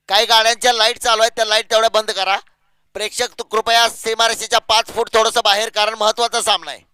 काही गाड्यांच्या लाईट चालू आहेत, त्या लाईट तेवढ्या बंद करा. प्रेक्षक कृपया सीमारेषेच्या 5 फूट थोडंसं बाहेर, कारण महत्वाचा सामना आहे.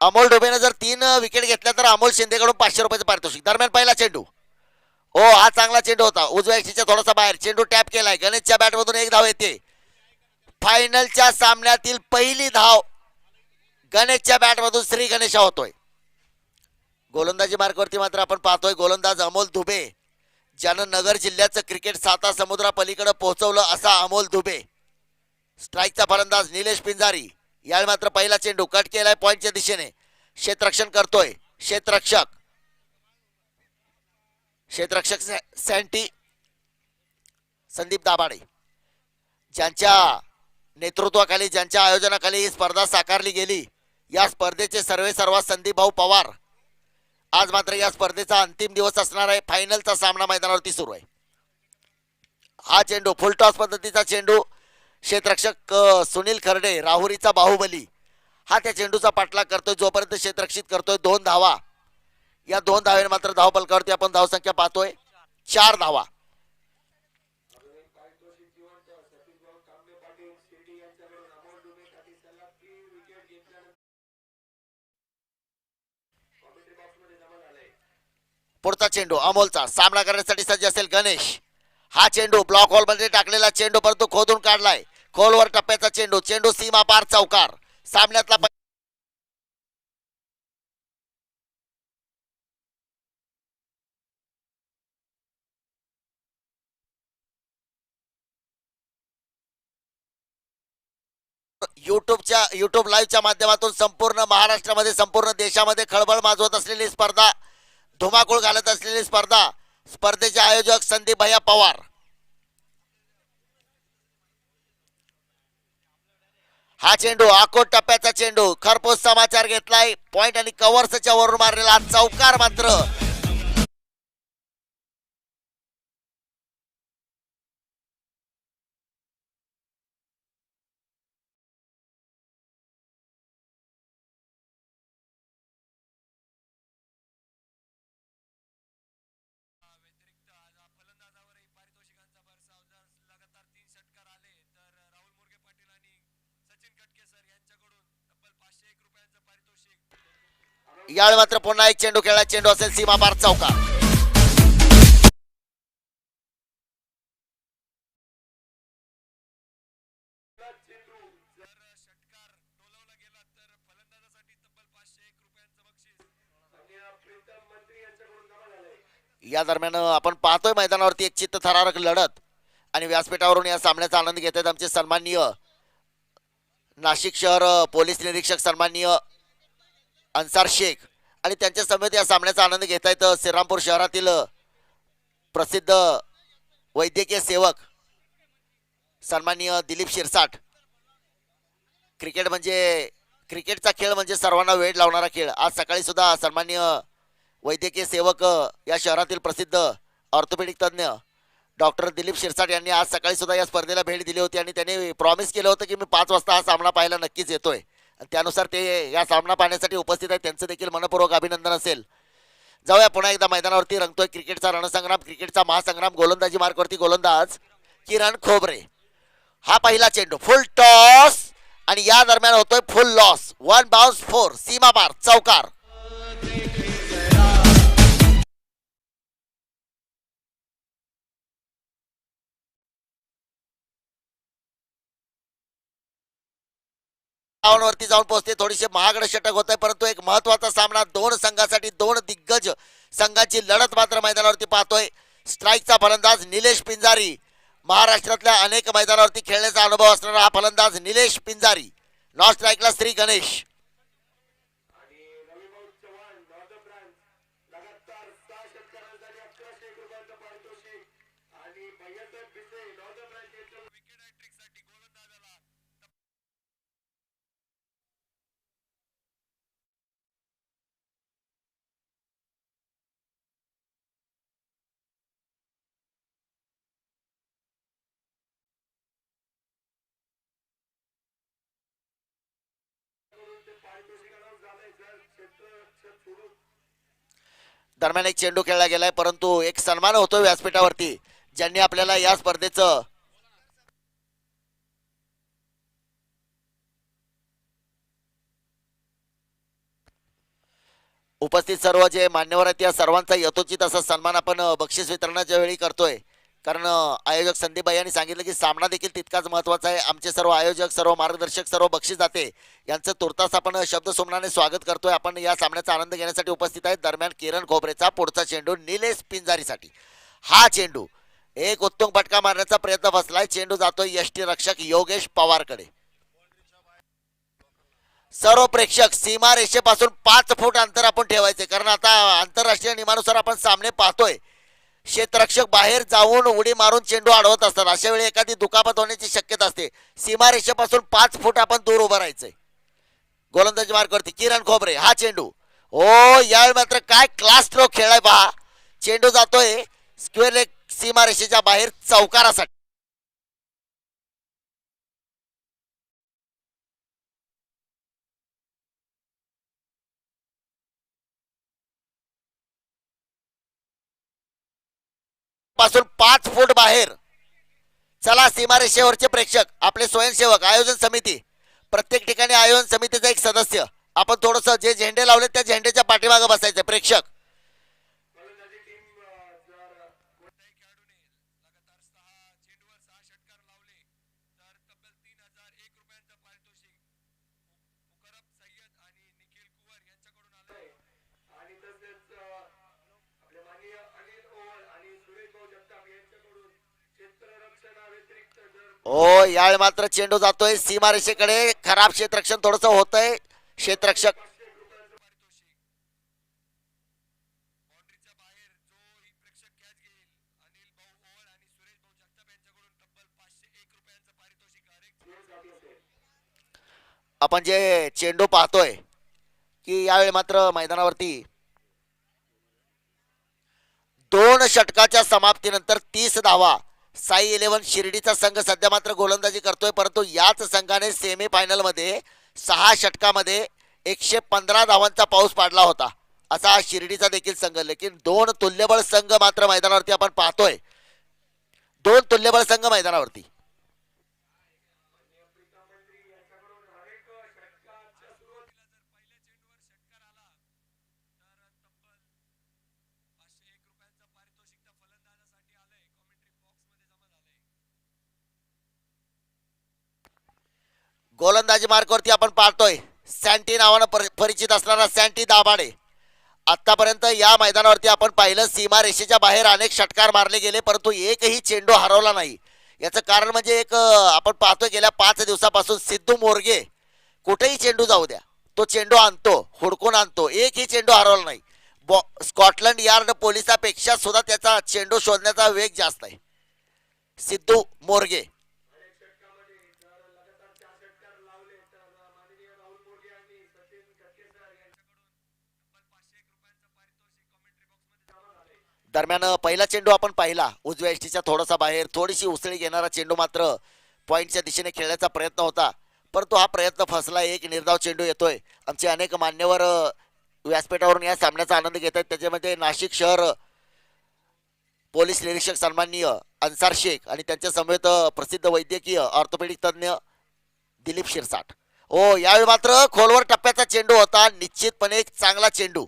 अमोल डोबेने जर 3 विकेट घेतल्या तर अमोल शिंदेकडून 500 रुपयाचं पारितोषिक. दरम्यान पहिला चेंडू, हो हा चांगला चेंडू होता, उजव्या यष्टीच्या थोडासा बाहेर. चेंडू टॅप केलाय, गणेशच्या बॅटमधून एक धाव येते. फायनलच्या सामन्यातील पहिली धाव गणेशच्या बॅटमधून श्री गणेशा होतोय. गोलंदाजी मार्कवरती मात्र आपण पाहतोय गोलंदाज अमोल दुबे, ज्यानं नगर जिल्ह्याचं क्रिकेट साता समुद्रा पलीकडे पोहोचवलं असा अमोल दुबे. स्ट्राईकचा फलंदाज निलेश पिंजारी. यावेळी मात्र पहिला चेंडू कट केलाय पॉइंटच्या दिशेने. क्षेत्ररक्षण करतोय क्षेत्ररक्षक सँटी संदीप दाभाडे, ज्यांच्या नेतृत्वाखाली, ज्यांच्या आयोजनाखाली ही स्पर्धा साकारली गेली. या स्पर्धेचे सर्वेसर्वा संदीप भाऊ पवार. आज मात्र या स्पर्धेचा अंतिम दिवस असणार आहे. फायनलचा सामना मैदानावरती सुरू आहे. हा चेंडू फुलटॉस पद्धतीचा चेंडू. क्षेत्ररक्षक सुनील खर्डे, राहुरीचा बाहुबली, हा त्या चेंडूचा पाठलाग करतोय, जोपर्यंत क्षेत्ररक्षित करतोय. 2 धावा. या 2 धावेने मात्र धावफलकावरती आपण धावसंख्या पाहतोय 4 धावा. पुढचा चेंडू अमोलचा, सामना करण्यासाठी सज्ज असेल गणेश. हा चेंडू ब्लॉक होल मध्ये टाकलेला चेंडू, परंतु खोदून काढलाय. खोलवर टप्प्याचा चेंडू, चेंडू सीमा पार चौकार. सामन्यातला युट्यूब लाईव्हच्या माध्यमातून संपूर्ण महाराष्ट्रामध्ये, संपूर्ण देशामध्ये खळबळ माजवत असलेली स्पर्धा, धुमाकूळ घालत असलेली स्पर्धा. स्पर्धेचे आयोजक संदीप भैया पवार. हा चेंडू आकोट टप्प्याचा चेंडू, खरपूस समाचार घेतलाय. पॉइंट आणि कव्हर्सच्या वरून मारलेला चौकार मात्र यावेळी मात्र पुन्हा एक चेंडू खेळला. चेंडू असेल सीमा पार चौकार. या दरम्यान आपण पाहतोय मैदानावरती एक चित्त थरारक लढत, आणि व्यासपीठावरून या सामन्याचा आनंद घेत आहेत आमचे सन्माननीय नाशिक शहर पोलीस निरीक्षक सन्माननीय अन्सार शेख, आणि त्यांच्या समेत या सामन्याचा आनंद घेत आहेत श्रीरामपूर शहरातील प्रसिद्ध वैद्यकीय सेवक सन्माननीय दिलीप शिरसाट. क्रिकेटचा खेळ म्हणजे सर्वांना वेळ लावणारा खेळ. आज सकाळी सुद्धा सन्माननीय वैद्यकीय सेवक, या शहरातील प्रसिद्ध ऑर्थोपेडिक तज्ञ डॉक्टर दिलीप शिरसाट यांनी आज सकाळी सुद्धा या स्पर्धेला भेट दिली होती, आणि त्यांनी प्रॉमिस केलं होतं की मी 5 वाजता हा सामना पाहायला नक्कीच येतोय. त्यानुसार ते या सामना पाहण्यासाठी उपस्थित आहेत. त्यांचं देखील मनपूर्वक अभिनंदन असेल. जाऊया पुन्हा एकदा मैदानावरती. रंगतोय क्रिकेटचा रणसंग्राम, क्रिकेटचा महासंग्राम. गोलंदाजी मार्कवरती गोलंदाज किरण खोबरे. हा पहिला चेंडू फुल टॉस, आणि या दरम्यान होतोय फुल लॉस. 1 बाउन्स 4, सीमा पार चौकार. वरती जाऊन पोहोचते. थोडीशी महागड षटक होत आहे, परंतु एक महत्वाचा सामना 2 संघासाठी, 2 दिग्गज संघाची लढत मात्र मैदानावरती पाहतोय. स्ट्राईकचा फलंदाज निलेश पिंजारी, महाराष्ट्रातल्या अनेक मैदानावरती खेळण्याचा अनुभव असणारा हा फलंदाज निलेश पिंजारी. नॉन स्ट्राईकला श्री गणेश. दरम्यान एक चेंडू खेळला गेलाय, परंतु एक सन्मान होतोय व्यासपीठावरती ज्यांनी आपल्याला या स्पर्धेचं उपस्थित सर्व जे मान्यवर आहेत या सर्वांचा यथोचित असा सन्मान आपण बक्षीस वितरणाच्या वेळी करतोय. कारण आयोजक संदीप भाई यांनी सांगितलं की सामना देखील तितकाच महत्वाचा आहे. आमचे सर्व आयोजक, सर्व मार्गदर्शक, सर्व बक्षीस जाते यांचं तुर्तास आपण शब्द सुमनाने स्वागत करतोय. आपण या सामन्याचा आनंद घेण्यासाठी उपस्थित आहेत. दरम्यान किरण खोबरेचा पुढचा चेंडू निलेश पिंजारीसाठी. हा चेंडू एक उत्तुंग फटका मारण्याचा प्रयत्न फसलाय. चेंडू जातोय यष्टी रक्षक योगेश पवारकडे. सर्व प्रेक्षक सीमा रेषेपासून 5 फूट अंतर आपण ठेवायचे, कारण आता आंतरराष्ट्रीय नियमानुसार आपण सामने पाहतोय. क्षेत्ररक्षक बाहेर जाऊन उडी मारून चेंडू अडवत असतात. अशा वेळी एखादी दुखापत होण्याची शक्यता असते. सीमा रेषेपासून 5 फूट आपण दूर उभं राहायचंय. गोलंदाजी मार्क करते किरण खोबरे. हा चेंडू ओ यावेळी मात्र काय क्लास स्ट्रोक खेळलाय पहा. चेंडू जातोय स्क्वेअर लेग सीमा रेषेच्या बाहेर चौकारासाठी. पासून 5 फूट बाहेर. चला सीमारेषेवरचे प्रेक्षक, आपले स्वयंसेवक, आयोजन समिती, प्रत्येक ठिकाणी आयोजन समितीचा एक सदस्य, आपण थोडस जे झेंडे लावले त्या झेंडेच्या पाठीमागे बसायचे. प्रेक्षक ओ यावेळी मात्र चेंडू जातोय सीमारेषेकडे. खराब क्षेत्ररक्षण थोडस होतंय. क्षेत्ररक्षक आपण जे चेंडू पाहतोय की यावेळी मात्र मैदानावरती 2 षटकाच्या समाप्तीनंतर 30 धावा. साई 11 शिर्डीचा संघ सध्या मात्र गोलंदाजी करतोय, परंतु याच संघाने सेमीफायनल मध्ये 6 षटकामध्ये 115 धावांचा पाऊस पाडला होता. असा हा शिर्डीचा देखील संघ. लेकिन 2 तुल्यबळ संघ मात्र मैदानावरती आपण पाहतोय. 2 तुल्यबळ संघ मैदानावरती. गोलंदाजी मार्कवरती आपण पाहतोय सँटी नावानं परिचित असणारा सँटी दाभाडे. आतापर्यंत या मैदानावरती आपण पाहिलं सीमा रेषेच्या बाहेर अनेक षटकार मारले गेले, परंतु एकही चेंडू हरवला नाही. याचं कारण म्हणजे एक आपण पाहतोय गेल्या 5 दिवसापासून सिद्धू मोरगे कुठेही चेंडू जाऊ द्या तो चेंडू आणतो, हुडकून आणतो. एकही चेंडू हरवला नाही. स्कॉटलंड यार्ड पोलिसापेक्षा सुद्धा त्याचा चेंडू शोधण्याचा वेग जास्त आहे. सिद्धू मोरगे. दरम्यान पहिला चेंडू आपण पाहिला उजव्या एसटीच्या थोडासा बाहेर, थोडीशी उसळी घेणारा चेंडू मात्र पॉईंटच्या दिशेने खेळण्याचा प्रयत्न होता, परंतु हा प्रयत्न फसला. एक निर्धाव चेंडू येतोय. आमचे अनेक मान्यवर व्यासपीठावरून या सामन्याचा आनंद घेत आहेत. त्याच्यामध्ये नाशिक शहर पोलीस निरीक्षक सन्माननीय अन्सार शेख आणि त्यांच्या समवेत प्रसिद्ध वैद्यकीय ऑर्थोपेडिक तज्ञ दिलीप शिरसाट. ओ यावेळी मात्र खोलवर टप्प्याचा चेंडू होता. निश्चितपणे एक चांगला चेंडू.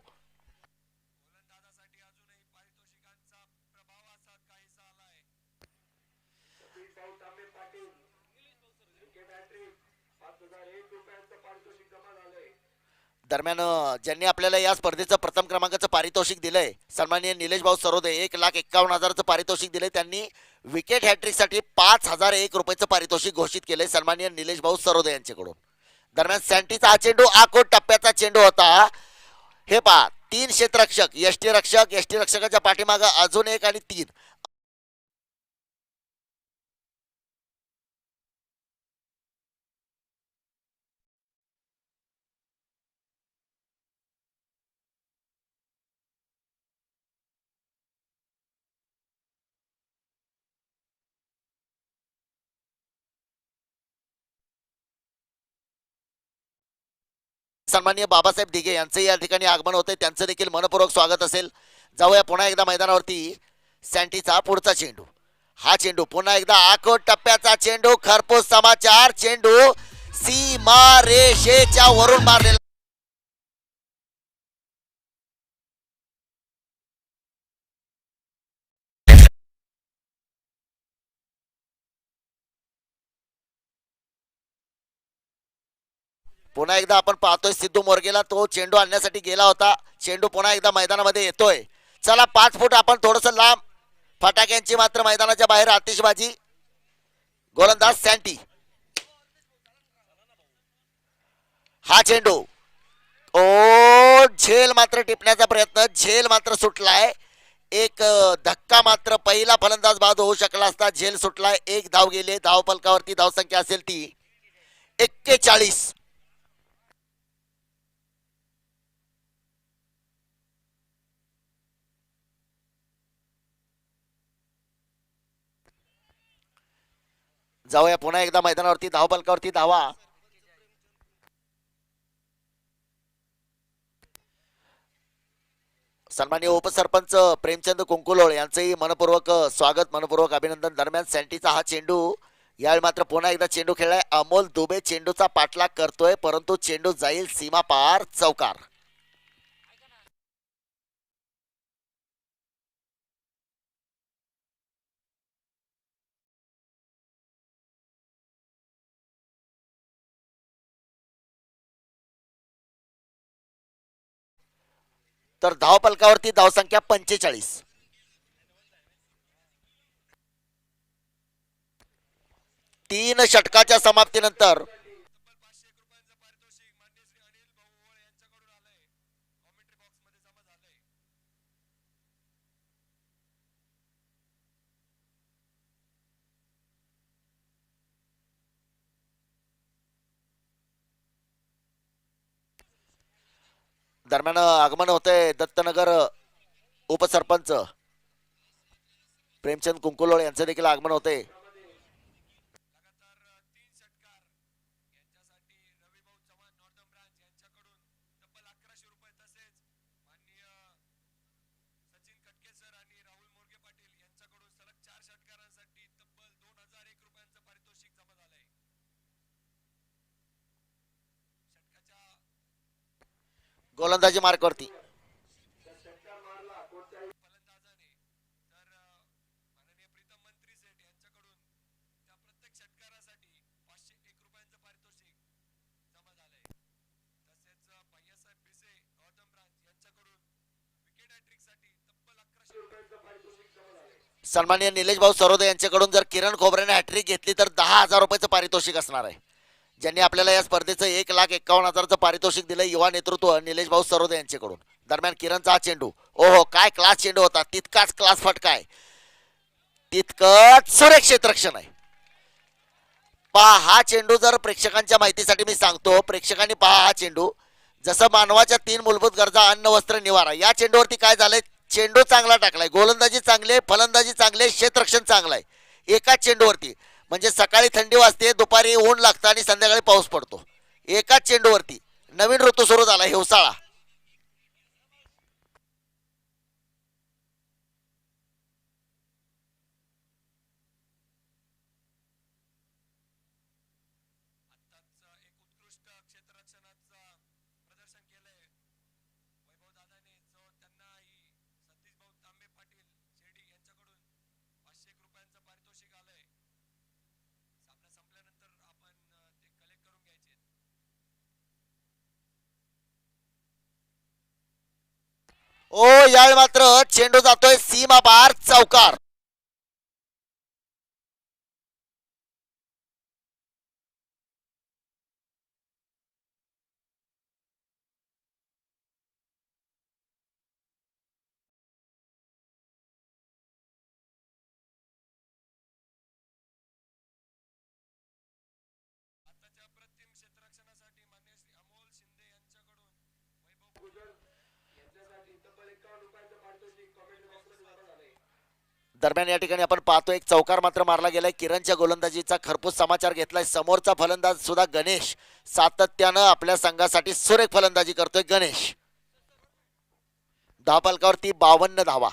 दरम्यान ज्यांनी आपल्याला या स्पर्धेचं प्रथम क्रमांकाचं पारितोषिक दिलंय सन्माननीय निलेश भाऊ सरोदे, 1,51,000चं पारितोषिक दिलंय. त्यांनी विकेट हॅट्रिकसाठी 5,001 रुपयाचं पारितोषिक घोषित केलंय सन्माननीय निलेश भाऊ सरोदे यांच्याकडून. दरम्यान सँटीचा हा चेंडू आखोट टप्प्याचा चेंडू होता. हे पहा 3 क्षेत्ररक्षक, यष्टीरक्षक, यष्टीरक्षकाच्या पाठीमागं अजून एक आणि 3. सन्माननीय बाबासाहेब दिघे यांचं या ठिकाणी आगमन होते, त्यांचं देखील मनपूर्वक स्वागत असेल. जाऊया पुन्हा एकदा मैदानावरती सँटीचा पुढचा चेंडू. हा चेंडू पुन्हा एकदा आखोट टप्प्याचा चेंडू. खरपूस समाचार, चेंडू सीमा रेषेच्या वरून मारलेला. पुन्हा एकदा आपण पाहतोय सिद्धू मोरगेला, तो चेंडू आणण्यासाठी गेला होता. चेंडू पुन्हा एकदा मैदानामध्ये येतोय. चला 5 फूट आपण थोडस लांब. फटाक्यांची मात्र मैदानाच्या बाहेर आतिषबाजी. गोलंदाज सँटी. हा चेंडू ओ झेल मात्र टिपण्याचा प्रयत्न, झेल मात्र सुटलाय. एक धक्का मात्र पहिला फलंदाज बाद होऊ शकला असता. झेल सुटलाय. एक धाव गेले. धाव फलकावरती धावसंख्या असेल ती 41. जाऊया पुन्हा एकदा मैदानावरती धाव फलकावरती धावा. सन्माननीय उपसरपंच प्रेमचंद कुंकुलोळ यांचंही मनपूर्वक स्वागत, मनपूर्वक अभिनंदन. दरम्यान सँटीचा हा चेंडू. यावेळी मात्र पुन्हा एकदा चेंडू खेळलाय. अमोल दुबे चेंडूचा पाठलाग करतोय, परंतु चेंडू जाईल सीमा पार. चौकार. तर धाव फलकावरती धावसंख्या 45. तीन षटकाच्या समाप्तीनंतर दरम्यान आगमन होतंय दत्तनगर उपसरपंच प्रेमचंद कुंकुलोळ यांचं देखील आगमन होते. गोलंदाजी मार्कवरती सन्माननीय निलेश भाऊ सरोदे यांच्याकडून जर किरण खोबरेने हॅट्रिक घेतली तर 10,000 रुपयाचं पारितोषिक असणार आहे. ज्यांनी आपल्याला या स्पर्धेचं 1,51,000चं पारितोषिक दिलंय युवा नेतृत्व निलेश भाऊ सरोदे यांच्याकडून. दरम्यान किरणचा हा चेंडू. ओहो काय क्लास चेंडू होता. तितकाच क्लास फटका आहे, तितकंच सुरेख क्षेत्ररक्षण आहे. पहा हा चेंडू. जर प्रेक्षकांच्या माहितीसाठी मी सांगतो, प्रेक्षकांनी पहा हा चेंडू. जसं मानवाच्या 3 मूलभूत गरजा अन्न वस्त्र निवारा, या चेंडूवरती काय झालंय, चेंडू चांगला टाकलाय, गोलंदाजी चांगली आहे, फलंदाजी चांगली आहे, क्षेत्ररक्षण चांगलं आहे एकाच चेंडूवरती. म्हणजे सकाळी थंडी वाजते, दुपारी ऊन लागतं आणि संध्याकाळी पाऊस पडतो एकाच चेंडूवरती. नवीन ऋतू सुरू झाला, हिवसाळा. ओ यावेळी मात्र चेंडू जातोय सीमा पार. चौकार. दरम्यान या ठिकाणी आपण पाहतो एक चौकार मात्र मारला गेलाय. किरणच्या गोलंदाजीचा खरपूस समाचार घेतलाय. समोरचा फलंदाज सुद्धा गणेश सातत्यानं आपल्या संघासाठी सुरेख फलंदाजी करतोय. गणेश धावफलकावरती 52 धावा.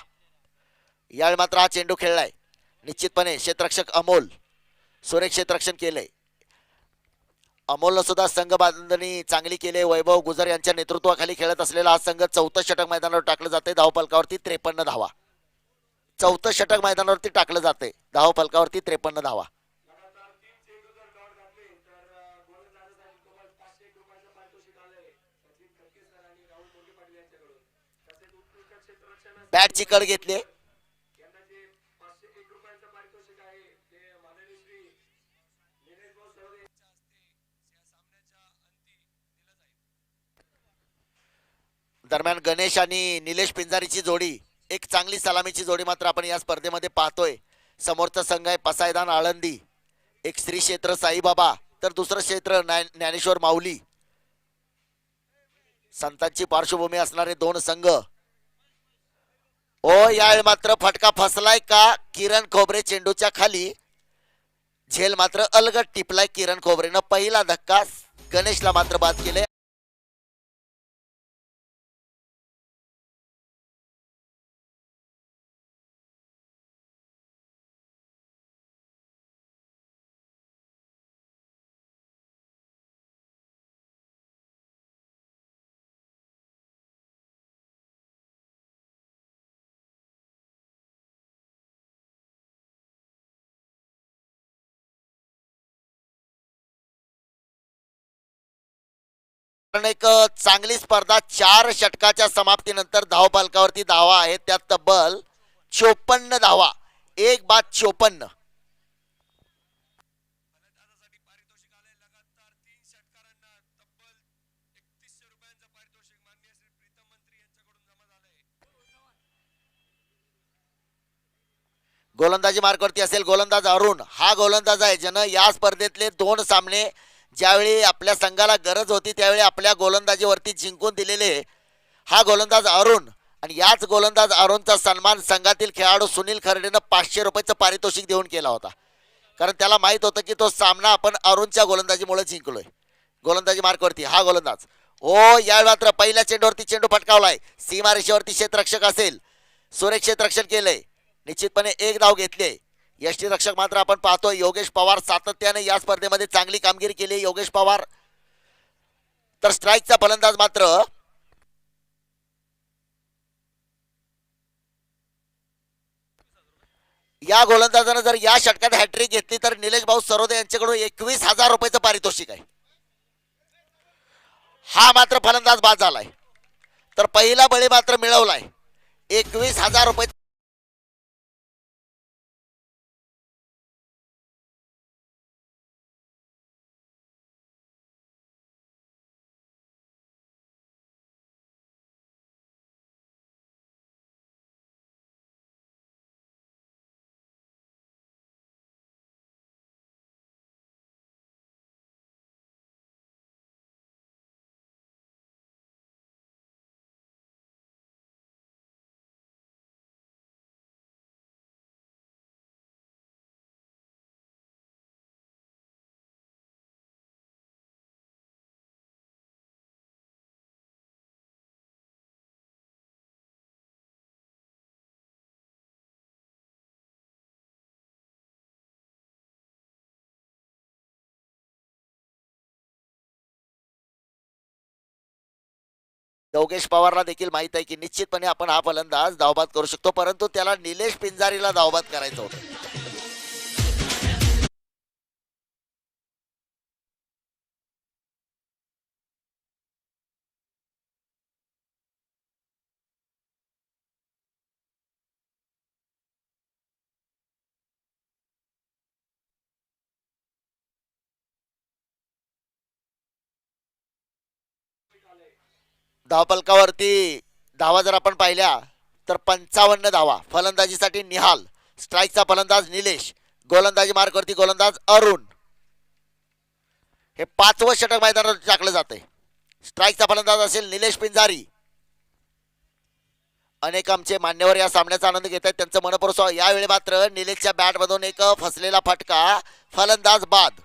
यावेळी मात्र हा चेंडू खेळलाय. निश्चितपणे क्षेत्ररक्षक अमोल सुरेख क्षेत्ररक्षण केलंय. अमोलनं सुद्धा संघ बांधणी चांगली केली. वैभव गुजर यांच्या नेतृत्वाखाली खेळत असलेला हा संघ चौथं षटक मैदानावर टाकलं जाते. धावफलकावरती 53 धावा. चौथं षटक मैदानावरती टाकलं जाते. धावफलकावरती 53 धावा. बॅटची कड घेतली. दरम्यान गणेश आणि निलेश पिंजारीची जोडी, एक चांगली सलामीची जोडी मात्र आपण या स्पर्धेमध्ये पाहतोय. समोरचा संघ आहे पसायदान आळंदी. एक श्री क्षेत्र साईबाबा तर दुसरं क्षेत्र ज्ञानेश्वर माऊली. संतांची पार्श्वभूमी असणारे दोन संघ. ओ यावेळी मात्र फटका फसलाय का किरण खोबरे चेंडूच्या खाली. झेल मात्र अलगट टिपलाय किरण खोबरेनं. पहिला धक्का गणेशला मात्र बाद केले. एक चांगली स्पर्धा. 4 षटकाच्या समाप्तीनंतर धावफलकावरती धावा आहेत त्यात तब्बल 54 धावा. 1 बाद 54. गोलंदाजी मार्कवरती असेल गोलंदाज अरुण. हा गोलंदाज आहे ज्यानं या स्पर्धेतले 2 सामने ज्यावेळी आपल्या संघाला गरज होती त्यावेळी आपल्या गोलंदाजीवरती जिंकून दिलेले हा गोलंदाज अरुण. आणि याच गोलंदाज अरुणचा सन्मान संघातील खेळाडू सुनील खर्डेनं 500 रुपयाचं पारितोषिक देऊन केला होता. कारण त्याला माहित होतं की तो सामना आपण अरुणच्या गोलंदाजीमुळे जिंकलोय. गोलंदाजी मार्कवरती हा गोलंदाज. ओ यावेळी मात्र पहिल्या चेंडूवरती चेंडू फटकावलाय. सीमारेषेवरती क्षेत्ररक्षक असेल. सुरेख क्षेत्ररक्षण केलंय. निश्चितपणे 1 धाव घेतली. यष्टीरक्षक मात्र आपण पाहतोय योगेश पवार. सातत्याने या स्पर्धेमध्ये चांगली कामगिरी केली योगेश पवार. तर स्ट्राईकचा फलंदाज मात्र या गोलंदाजानं जर या षटकात हॅट्रिक घेतली तर निलेश भाऊ सरोदे यांच्याकडून 21,000 रुपयाचं पारितोषिक आहे. हा मात्र फलंदाज बाद झालाय. तर पहिला बळी मात्र मिळवलाय. 21,000 रुपये. योगेश पवारला देखील माहित आहे की निश्चितपणे आपण हा फलंदाज धावबाद करू शकतो. परंतु त्याला निलेश पिंजारीला धावबाद करायचं होतं. धावफलकावरती धावा जर आपण पाहिल्या तर 55 धावा. फलंदाजीसाठी निहाल. स्ट्राईकचा फलंदाज निलेश. गोलंदाजी मार्कवरती गोलंदाज अरुण. हे 5वं षटक मैदानावर टाकलं जाते. स्ट्राईकचा फलंदाज असेल निलेश पिंजारी. अनेक आमचे मान्यवर या सामन्याचा आनंद घेत आहेत त्यांचं मनपूर्वक. यावेळी मात्र निलेशच्या बॅटमधून एक फसलेला फटका. फलंदाज बाद.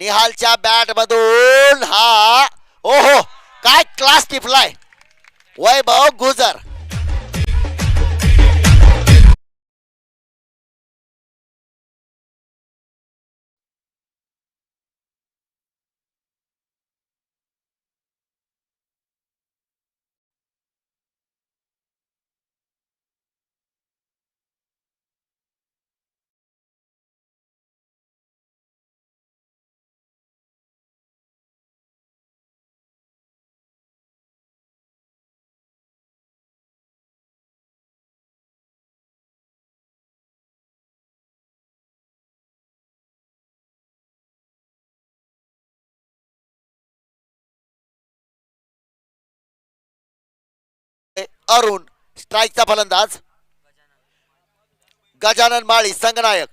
निहालच्या बॅट मधून हा, ओहो, काय क्लास टिपलाय वैभव गुजर. अरुण स्ट्राईकचा फलंदाज. गजानन माळी संघनायक.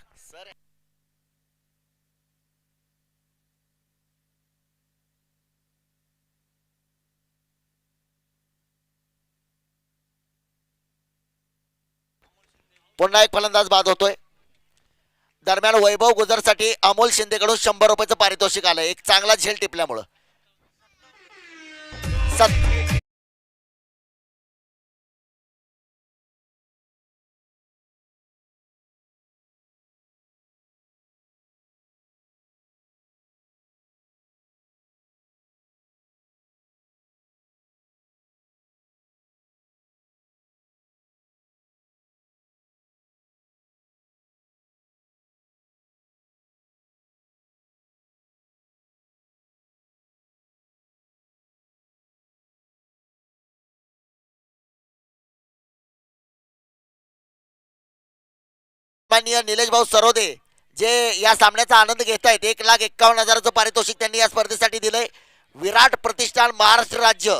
पुन्हा एक फलंदाज बाद होतोय. दरम्यान वैभव गुजरसाठी अमोल शिंदेकडून 100 रुपयाचं पारितोषिक आलं एक चांगला झेल टिपल्यामुळं. माननीय निलेश भाऊ सरोदे जे या सामन्याचा आनंद घेत आहेत 1,51,000चं पारितोषिक त्यांनी या स्पर्धेसाठी दिलंय. विराट प्रतिष्ठान महाराष्ट्र राज्य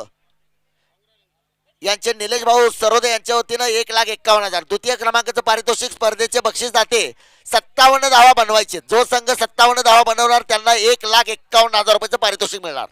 यांचे निलेश भाऊ सरोदे यांच्या वतीनं 1,51,000. द्वितीय क्रमांकाचं पारितोषिक स्पर्धेचे बक्षीस जाते 57 धावा बनवायचे. जो संघ 57 धावा बनवणार त्यांना 1,51,000 रुपयाचं पारितोषिक मिळणार.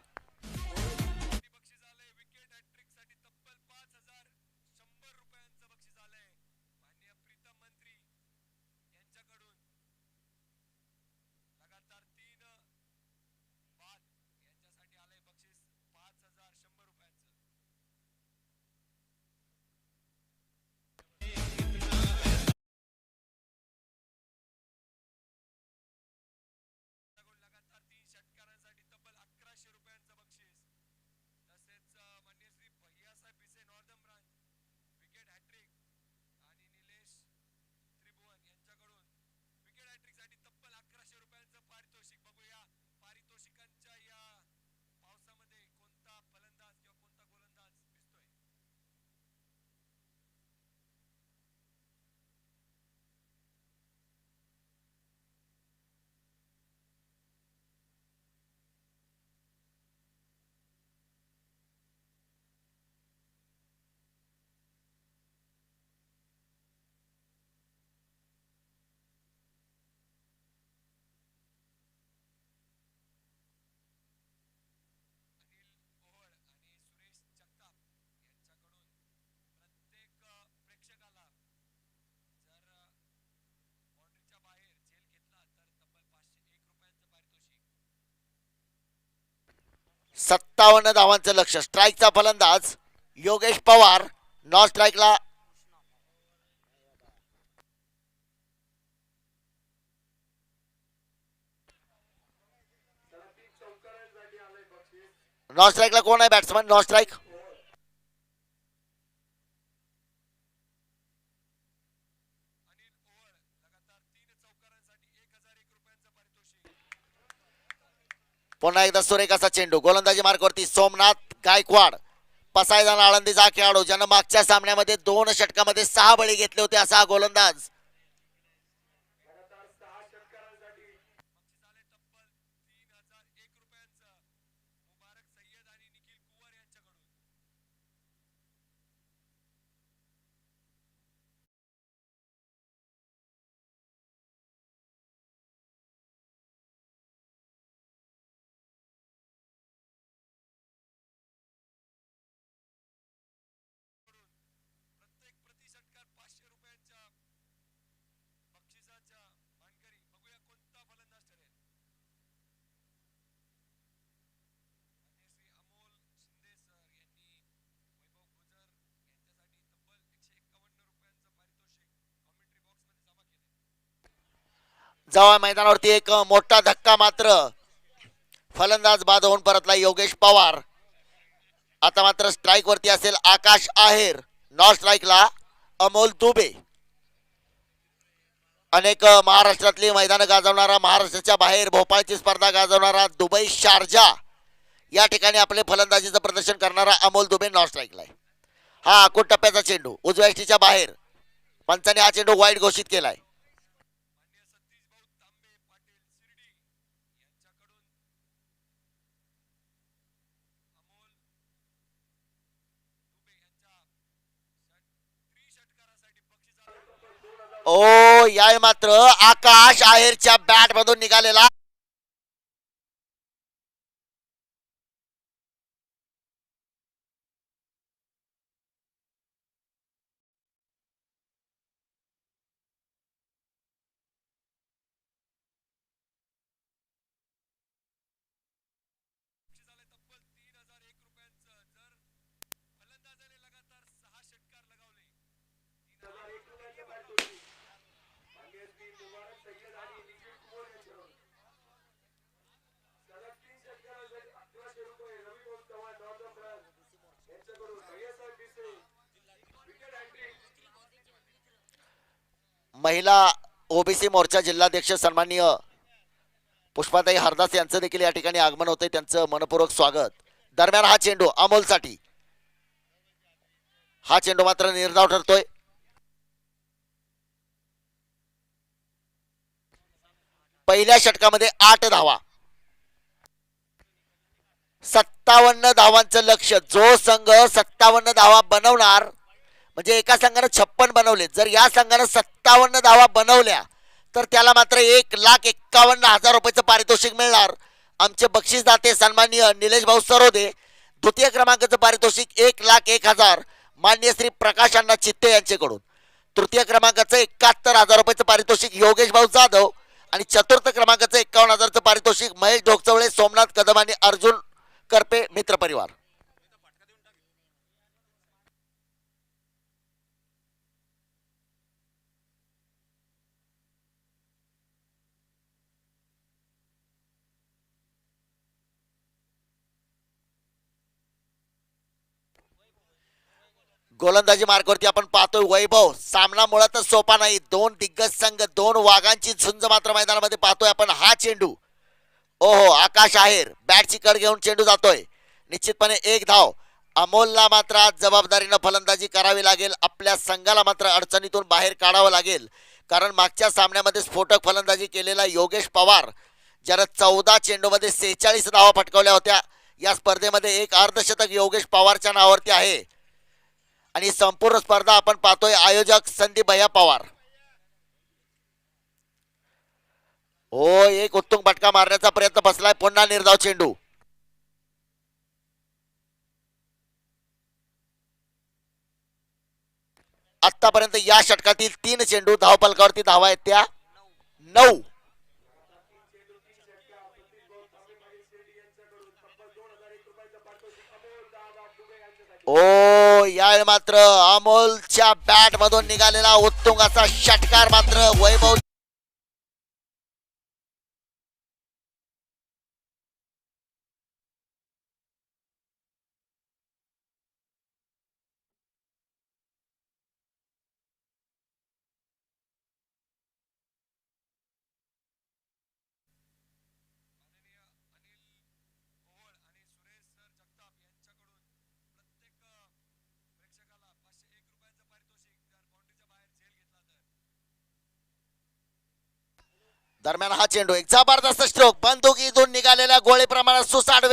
सत्तावन्न धावांचं लक्ष. स्ट्राईकचा फलंदाज योगेश पवार. नॉन स्ट्राईकला कोण आहे बॅट्समन. नॉन स्ट्राईक पुन्हा एकदा सुरेख असा चेंडू. गोलंदाजी मार्कवरती सोमनाथ गायकवाड. पसायदान आळंदीचा खेळाडू ज्यानं मागच्या सामन्यामध्ये 2 षटकामध्ये 6 बळी घेतले होते असा गोलंदाज. जेव्हा मैदानावरती एक मोठा धक्का मात्र फलंदाज बाद होऊन परतला योगेश पवार. आता मात्र स्ट्राईक वरती असेल आकाश आहेर. नॉन स्ट्राईकला अमोल दुबे. अनेक महाराष्ट्रातली मैदानं गाजवणारा, महाराष्ट्राच्या बाहेर भोपाळची स्पर्धा गाजवणारा, दुबई शारजा या ठिकाणी आपले फलंदाजीचं प्रदर्शन करणारा अमोल दुबे नॉन स्ट्राईकला आहे. हा आखूड टप्प्याचा चेंडू उजव्या यष्टीच्या बाहेर. पंचाने हा चेंडू वाईट घोषित केलाय. ओ या मात्र आकाश आहेरच्या बॅट मधून निघालेला महिला ओबीसी मोर्चा जिल्हाध्यक्ष सन्माननीय पुष्पाताई हरदास यांचं देखील या ठिकाणी आगमन होते. त्यांचं मनपूर्वक स्वागत. दरम्यान हा चेंडू अमोलसाठी. हा चेंडू मात्र निर्धाव ठरतोय. पहिल्या षटकामध्ये 8 धावा, 57 धावांचं लक्ष. जो संघ 57 धावा बनवणार, म्हणजे एका संघानं 56 बनवले, जर या संघानं 57 धावा बनवल्या तर त्याला मात्र 1,51,000 रुपयाचं पारितोषिक मिळणार. आमचे बक्षीसदाते सन्माननीय निलेश भाऊ सरोदे. द्वितीय क्रमांकाचं पारितोषिक 1,01,000 माननीय श्री प्रकाश अण्णा चित्ते यांच्याकडून. तृतीय क्रमांकाचं 71,000 रुपयाचं पारितोषिक योगेश भाऊ जाधव. आणि चतुर्थ क्रमांकाचं 51,000चं पारितोषिक महेश ढोकचवळे, सोमनाथ कदम आणि अर्जुन करपे मित्र परिवार. गोलंदाजी मार्गावरती आपण पाहतोय वैभव. सामना मुळातच सोपा नाही. दोन दिग्गज संघ, दोन वाघांची झुंज मात्र मैदानामध्ये पाहतोय आपण. हा चेंडू ओहो आकाश आहेर बॅटची कड घेऊन चेंडू जातोय. निश्चितपणे एक धाव. अमोलला मात्र आज जबाबदारीनं फलंदाजी करावी लागेल. आपल्या संघाला मात्र अडचणीतून बाहेर काढावं लागेल, कारण मागच्या सामन्यामध्ये स्फोटक फलंदाजी केलेला योगेश पवार, ज्यानं 14 चेंडूमध्ये 46 धावा फटकावल्या होत्या. या स्पर्धेमध्ये एक अर्धशतक योगेश पवारच्या नावावरती आहे. आणि संपूर्ण स्पर्धा आपण पाहतोय आयोजक संदीप भैया पवार. हो, एक उत्तुंग फटका मारण्याचा प्रयत्न बसलाय. पुन्हा निर्धाव चेंडू. आतापर्यंत या षटकातील 3 चेंडू धावफलकावरती धावा आहेत त्या 9. ओ या मात्र अमोलच्या बॅट मधून निघालेला उत्तुंग असा षटकार मात्र वैभव. दरम्यान हा चेंडू एक जबरदस्त स्ट्रोक. बंदुकीतून निघालेल्या गोळीप्रमाणे सुसाट.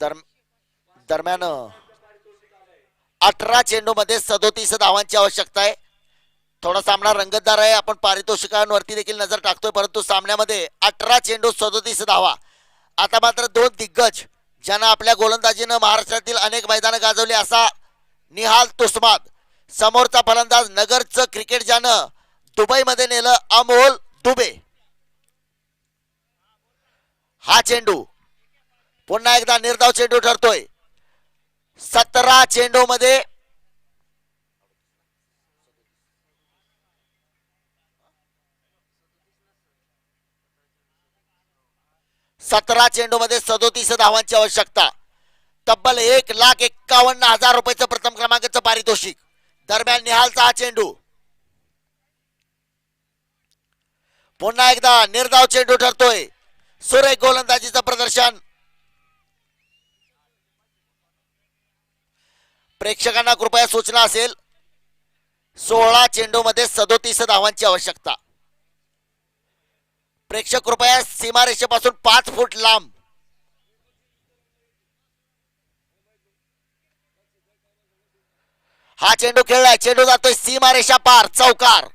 दर दरम्यान 18 चेंडूमध्ये 37 धावांची आवश्यकता आहे. थोडा सामना रंगतदार आहे. आपण पारितोषिकांवरती देखील नजर टाकतोय, परंतु सामन्यामध्ये 18 चेंडू 37 धावा. आता मात्र दोन दिग्गज ज्यांना आपल्या गोलंदाजीनं महाराष्ट्रातील अनेक मैदानं गाजवली असा निहाल तुस्माद, समोरचा फलंदाज नगरचं क्रिकेट ज्यानं दुबईमध्ये नेलं अमोल दुबे. हा चेंडू पुन्हा एकदा निर्धाव चेंडू ठरतोय. 17 चेंडू मध्ये 17 चेंडूमध्ये 37 धावांची आवश्यकता. तब्बल 1,51,000 रुपयाचं प्रथम क्रमांकाचं पारितोषिक. दरम्यान निहालचा हा चेंडू पुन्हा एकदा निर्धाव चेंडू ठरतोय. सुरेख गोलंदाजीचं प्रदर्शन. प्रेक्षकांना कृपया सूचना असेल, 16 चेंडूमध्ये 37 धावांची आवश्यकता. प्रेक्षक कृपया सीमारेषेपासून 5 फूट लांब. हा चेंडू खेळलाय. चेंडू जातोय सीमारेषा पार, चौकार.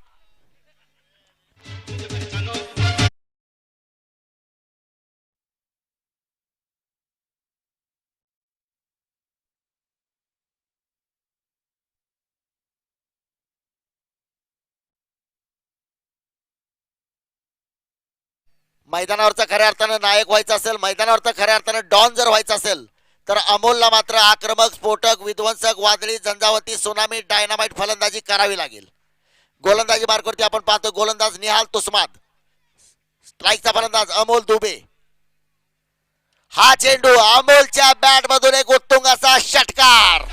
मैदानावरचा खऱ्या अर्थानं नायक व्हायचं असेल, मैदानावरचा खऱ्या अर्थानं डॉन जर व्हायचं असेल, तर अमोलला मात्र आक्रमक, स्फोटक, विध्वंसक, वादळी, झंझावती, सुनामी, डायनामाइट फलंदाजी करावी लागेल. गोलंदाजी मार्कवरती आपण पाहतो गोलंदाज निहाल तुस्माद, स्ट्राईकचा फलंदाज अमोल दुबे. हा चेंडू अमोलच्या बॅट मधून एक उत्तुंग असा षटकार.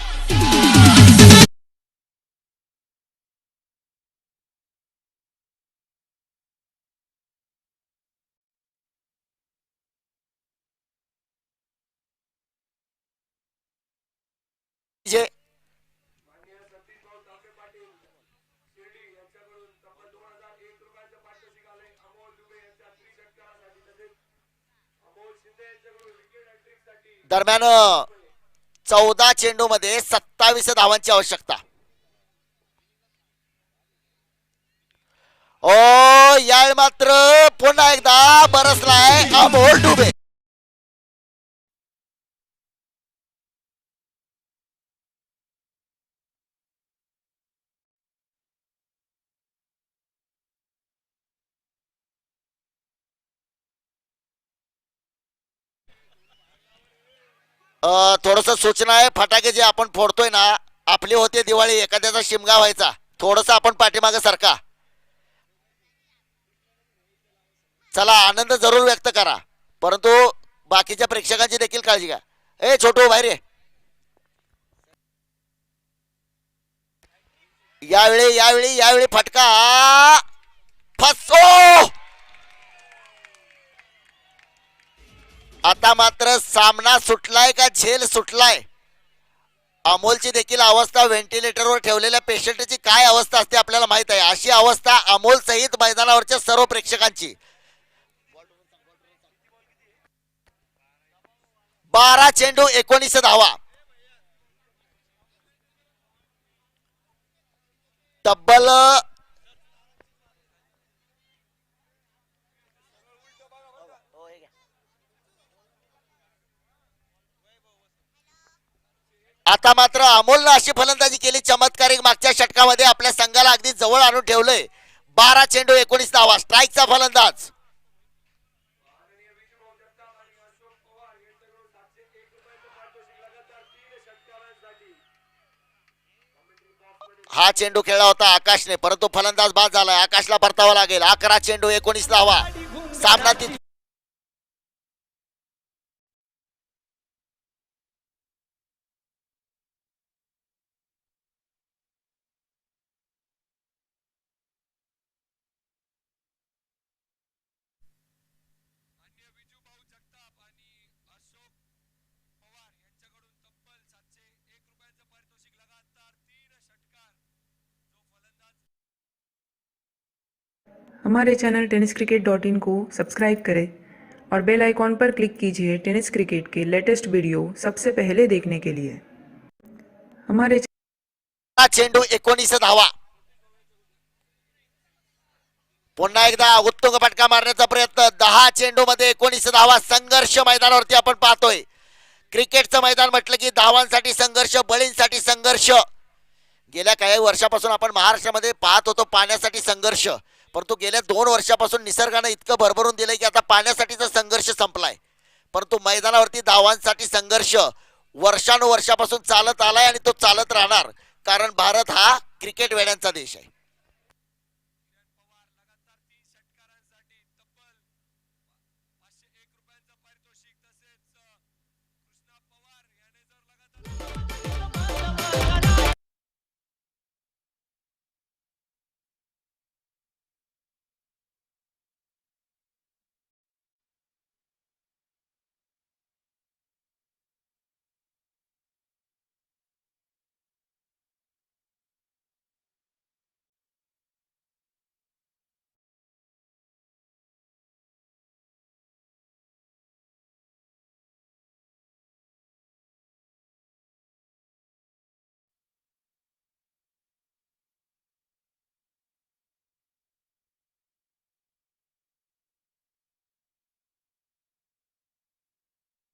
दरम्यान 14 चेंडू मध्ये 27 धावांची आवश्यकता. ओ यावेळी मात्र पुन्हा एकदा बरसलाय अमोल दुबे. थोडस सूचना आहे, फटाके जे आपण फोडतोय ना, आपली होते दिवाळी, एखाद्याचा शिमगा व्हायचा, थोडस आपण पाठीमागे सरका. चला आनंद जरूर व्यक्त करा, परंतु बाकीच्या प्रेक्षकांची देखील काळजी घ्या. ए छोटू बाहेर ये. यावेळी यावेळी यावेळी फटका फसो. आता मात्र सामना सुटलाय का झेल सुटलाय. अमोलची देखील अवस्था, व्हेंटिलेटरवर ठेवलेल्या पेशंटची काय अवस्था असते आपल्याला माहित आहे. अशी अवस्था अमोल सहित मैदानावरच्या सर्व प्रेक्षकांची. 12 चेंडू 19 धावा. तब्बल आता मात्र अमोलनं अशी फलंदाजी केली चमत्कारिक, मागच्या षटकामध्ये आपल्या संघाला अगदी जवळ आणून ठेवलंय. 12 चेंडू 19 धावा. स्ट्राईकचा फलंदाज हा चेंडू खेळला होता आकाशने, परंतु फलंदाज बाद झालाय. आकाशला परतावा लागेल. 11 चेंडू 19 धावा. सामना हमारे चैनल टेनिस क्रिकेट .in को सब्सक्राइब करें और बेल आइकॉन पर क्लिक कीजिए टेनिस क्रिकेट के लेटेस्ट वीडियो सबसे पहले देखने के लिए। हमारे हा चेंडू 19 धावा. पुन्हा एकदा उत्तुंग फटका मारण्याचा प्रयत्न. 10 चेंडू मध्ये 19 धावा. संघर्ष मैदानावरती आपण पाहतोय. क्रिकेटचं मैदान म्हटलं की धावांसाठी संघर्ष, बळींसाठी संघर्ष. गेल्या काही वर्षापासून आपण महाराष्ट्रामध्ये पाहत होतो पाण्यासाठी संघर्ष, परंतु गेल्या 2 वर्षापासून निसर्गानं इतकं भरभरून दिलंय की आता पाण्यासाठीचा संघर्ष संपलाय. परंतु मैदानावरती धावांसाठी संघर्ष वर्षानुवर्षापासून चालत आलाय आणि तो चालत राहणार, कारण भारत हा क्रिकेट वेड्यांचा देश आहे.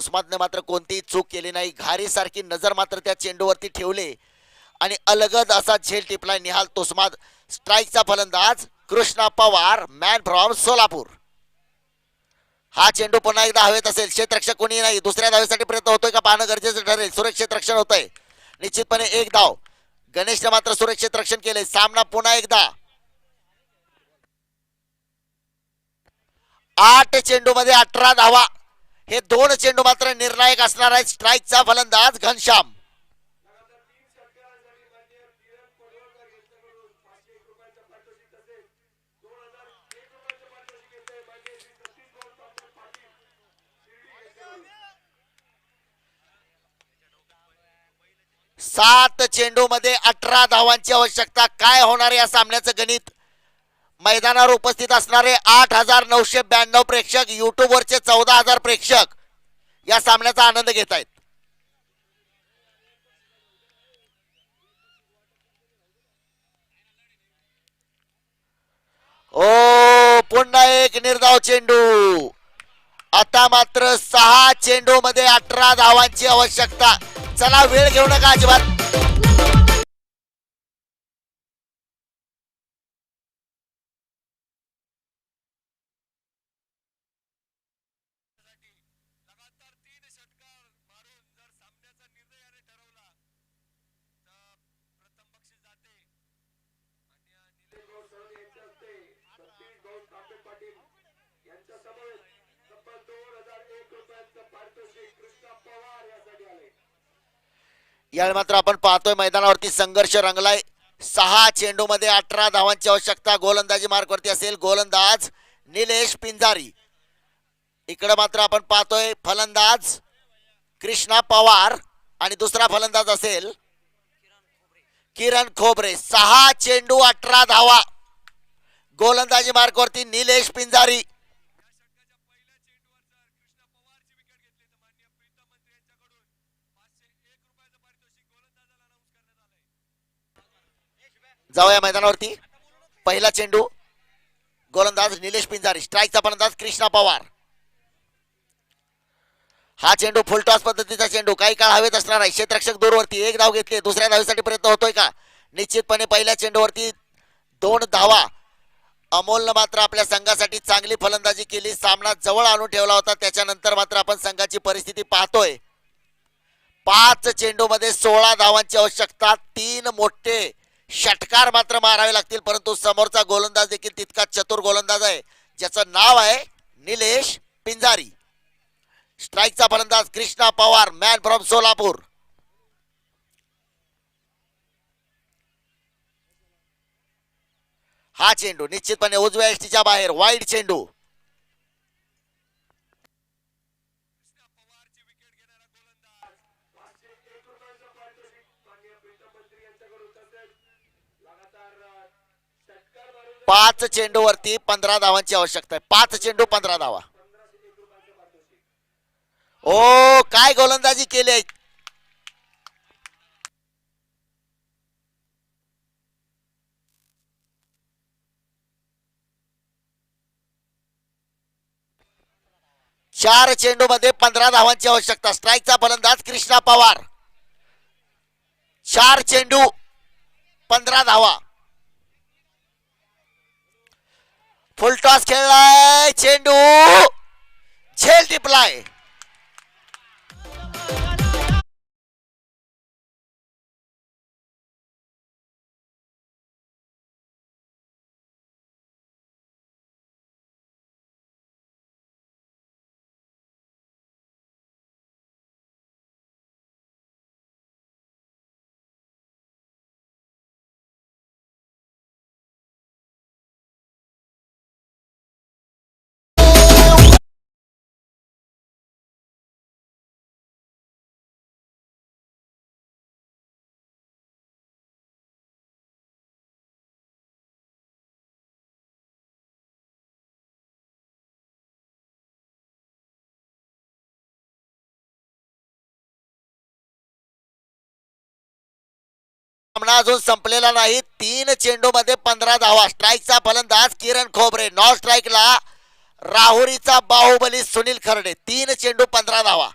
उस्मानने मात्र कोणतीही चूक केली नाही. घारीसारखी नजर मात्र त्या चेंडूवरती ठेवले आणि अलगद असा झेल टिपलाय निहाल तोस्माद. स्ट्राईकचा फलंदाज कृष्णा पवार, मॅन फ्रॉम सोलापूर. हा चेंडू पुन्हा एकदा हवेत असेल. क्षेत्ररक्षक कोणी नाही. दुसऱ्या धावेसाठी प्रयत्न होतोय का पाहणं गरजेचं ठरेल. सुरक्षित रक्षण होतंय. निश्चितपणे एक धाव. गणेशने मात्र सुरक्षित रक्षण केले. सामना पुन्हा एकदा 8 चेंडू मध्ये 18 धावा. हे 2 चेंडू मात्र निर्णायक असणार आहेत. स्ट्राईकचा फलंदाज घनश्याम. सात चेंडू मध्ये 18 धावांची आवश्यकता. काय होणार या सामन्याचं गणित. मैदानावर उपस्थित असणारे 8,992 प्रेक्षक, युट्यूबवरचे 14,000 प्रेक्षक या सामन्याचा आनंद घेत आहेत. ओ पुन्हा एक निर्धाव चेंडू. आता मात्र 6 चेंडू मध्ये 18 धावांची आवश्यकता. चला वेळ घेऊ नका अजिबात. यावेळी मात्र आपण पाहतोय मैदानावरती संघर्ष रंगलाय. 6 चेंडू मध्ये 18 धावांची आवश्यकता. गोलंदाजी मार्कवरती असेल गोलंदाज निलेश पिंजारी. इकडे मात्र आपण पाहतोय फलंदाज कृष्णा पवार आणि दुसरा फलंदाज असेल किरण खोबरे. 6 चेंडू 18 धावा. गोलंदाजी मार्कवरती निलेश पिंजारी. जाऊया मैदानावरती. पहिला चेंडू गोलंदाज निलेश पिंजारी. स्ट्राईकचा फलंदाज कृष्णा पवार. हा चेंडू फुलटॉस पद्धतीचा चेंडू. काही काळ हवेत असणार आहे. क्षेत्ररक्षक दूरवरती. एक धाव घेतली. दुसऱ्या धावेसाठी प्रयत्न होतोय का. निश्चितपणे पहिल्या चेंडूवरती 2 धावा. अमोलनं मात्र आपल्या संघासाठी चांगली फलंदाजी केली. सामना जवळ आणून ठेवला होता. त्याच्यानंतर मात्र आपण संघाची परिस्थिती पाहतोय. 5 चेंडू मध्ये 16 धावांची आवश्यकता. 3 मोठे षटकार मात्र मारावे लागतील, परंतु समोरचा गोलंदाज देखील तितका चतुर गोलंदाज आहे ज्याचं नाव आहे निलेश पिंजारी. स्ट्राईकचा फलंदाज कृष्णा पवार, मॅन फ्रॉम सोलापूर. हा चेंडू निश्चितपणे उजव्या एसटीच्या बाहेर. वाईड चेंडू. पाच चेंडूवरती 15 धावांची आवश्यकता आहे. 5 चेंडू 15 धावा. ओ काय गोलंदाजी केली आहे. चार चेंडू मध्ये 15 धावांची आवश्यकता. स्ट्राईकचा फलंदाज कृष्णा पवार. 4 चेंडू 15 धावा. फुलटॉस खेळलाय चेंडू झेल टिपलाय. सामना अजून संपलेला नाही. 3 चेंडू मध्ये 15 धावा. स्ट्राईकचा फलंदाज किरण खोबरे. नॉन स्ट्राईकला राहुरीचा बाहुबली सुनील खर्डे. 3 चेंडू 15 धावा.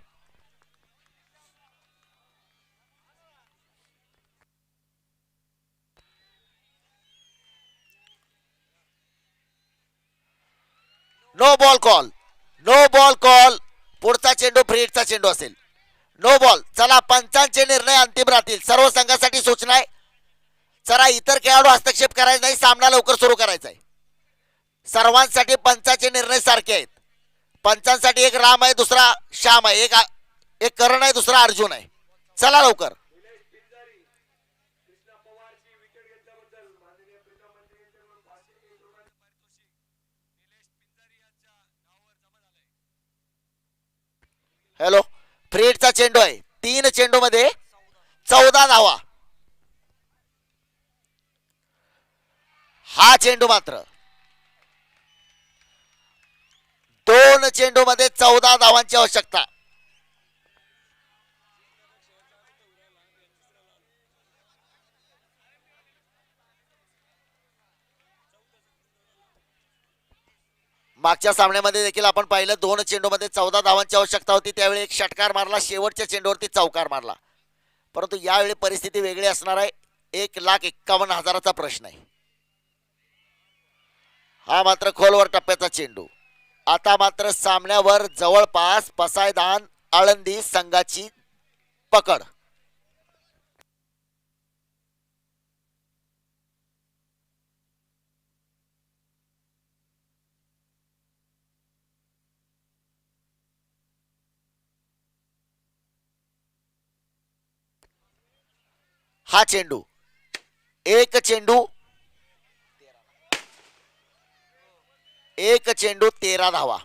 No ball call. No ball call. पुढचा चेंडू फ्रीडचा चेंडू असेल. No ball. चला पंचांचे निर्णय अंतिम राहतील. सर्व संघासाठी सूचना आहे. चला इतर खेळाडू हस्तक्षेप करायचा नाही. सामना लवकर सुरू करायचा आहे. सर्वांसाठी पंचाचे निर्णय सारखे आहेत. पंचांसाठी एक राम आहे, दुसरा श्याम आहे, एक करण आहे, दुसरा अर्जुन आहे. चला लवकर. हॅलो. फ्रीडचा चेंडू आहे. 3 चेंडू मध्ये 14 धावा. हा चेंडू मात्र 2 चेंडू मध्ये 14 धावांची आवश्यकता. मागच्या सामन्यामध्ये देखील आपण पाहिलं 2 चेंडू मध्ये 14 धावांची आवश्यकता होती. त्यावेळी एक षटकार मारला, शेवटच्या चेंडूवरती चौकार मारला. परंतु यावेळी परिस्थिती वेगळी असणार आहे. 1,51,000चा प्रश्न आहे. हा मात्र खोलवर टप्प्याचा चेंडू. आता मात्र सामन्यावर जवळपास पसायदान आळंदी संघाची पकड. हा चेंडू. एक चेंडू 13 धावा.